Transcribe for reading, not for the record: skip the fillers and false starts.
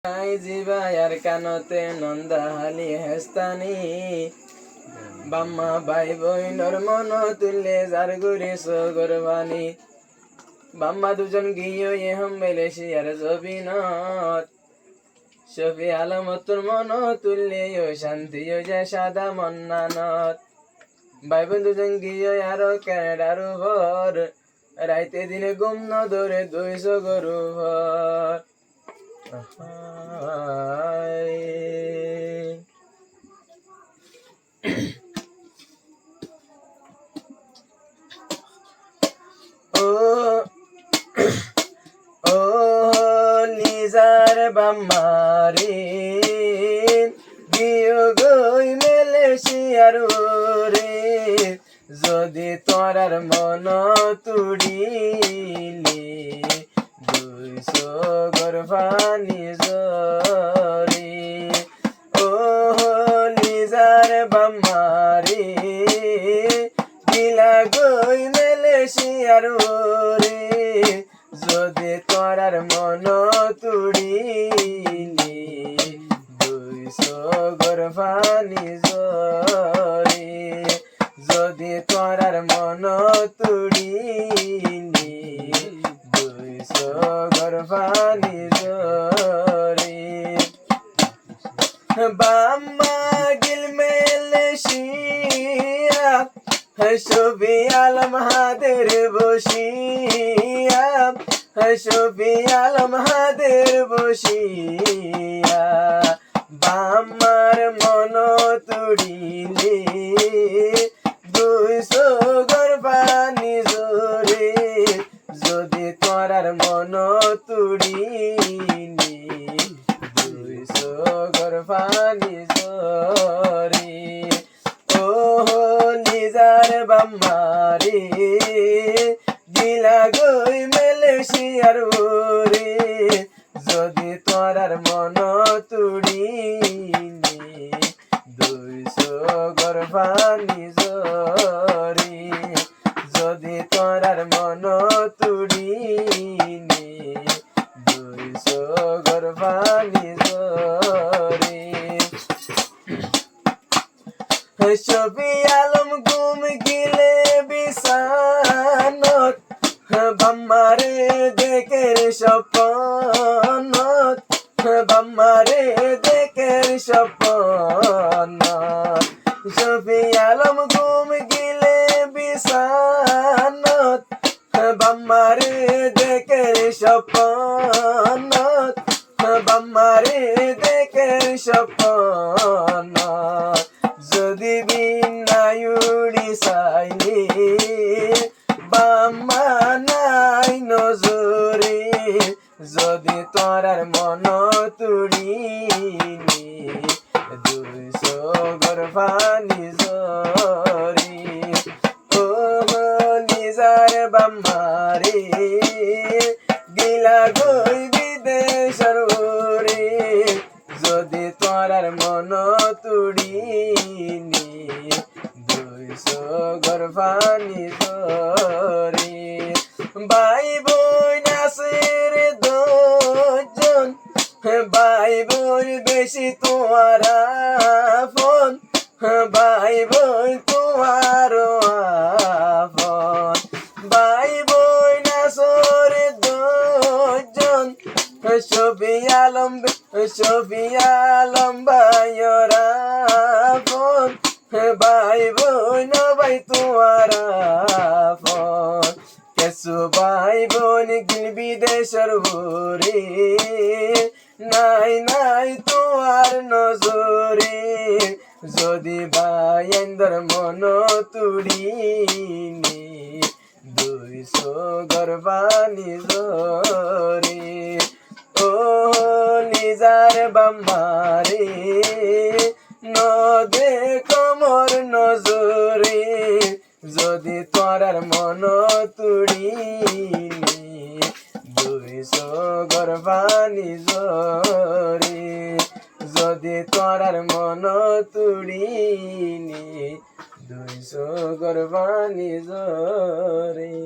জিবায়ার কানতে নন্দাহালি হেস্তানি বাম্মা ভাই বইনর মন তুললে যার গুরি সগরবানি বাম্মা দুজন গিয়ে এহম মেলেশিয়ার জবিনত শফি আলমতুর মন তুললে ও শান্তি ও যে সাদা মন্নানত ভাই বোন দুজন গিয়ে আরো ক্যানাডার ভর রাইতে দিনে গুম ন ধরে 200 গরু ভর ও লিজার বাম্মারি গিয়ে গই মেলেশিয়ার রে যদি তোরার মন তুড়িলে 200 গর্ভানি জরি ও লিজার বাম্মারি গিলা গই মেলেশিয়ার রে যদি তোরার মন তুড়িলে 200 গর্ভানি জরি যদি তোরার মন তুড়িলে 200 গর্ভানি জরি বাম্মা গিল মেলেশিয়া শফি আলম হাদের বসিয়া শফি আলম হাদের বসিয়া বাম্মার মন তুড়িলে 200 গর্ভানি জোরে যদি তোরার মন তুড়িলে 200 গর্ভানি জোরে ও লিজার বাম্মারি গিলা গই মেলেশিয়ার রে যদি তোরার মন তুড়িলে 200 গর্ভানি জরি যদি তোরার মন তুড়িলে 200 গর্ভানি জরি শফি আলম গুম গিলে বিছানত বাম্মারে দেখের স্বপ্নত বাম্মারে দেখের স্বপ্নত শফি আলম গুম গিলে বিছানত বাম্মারে দেখের স্বপ্নত বাম্মারে দেখের স্বপ্নত যদি বিনায়ুড়ি চাইলে বাম্মা নাই নজরে যদি তোরার মন তুড়িলে 200 গর্ভানি জরি ও লিজার বাম্মারি গিলা গই বিদেশর রে যদি তোরার মন তুড়িলে 200 গর্ভানি জরি ভাই বোন আছে রে দুজন ভাই বোন বেশি তোমার আপন ভাই বোন তোমার আপন ভাই বোন আছে রে দুজন শফি আলম ভাইয়ের আপন ভাই বোন ভাই তোমার আপন কেসু ভাই বোন গিল বিদেশর রে নাই নাই তোমার নজরে যদি ভাই আইন্দর মন তুড়িলে 200 গর্ভানি জরি ও লিজার বাম্মারি নদে কমর নজরে যদি তোরার মন তুড়িলে 200 গর্ভানি জরি যদি তোরার মন তুড়িলে 200 গর্ভানি জরি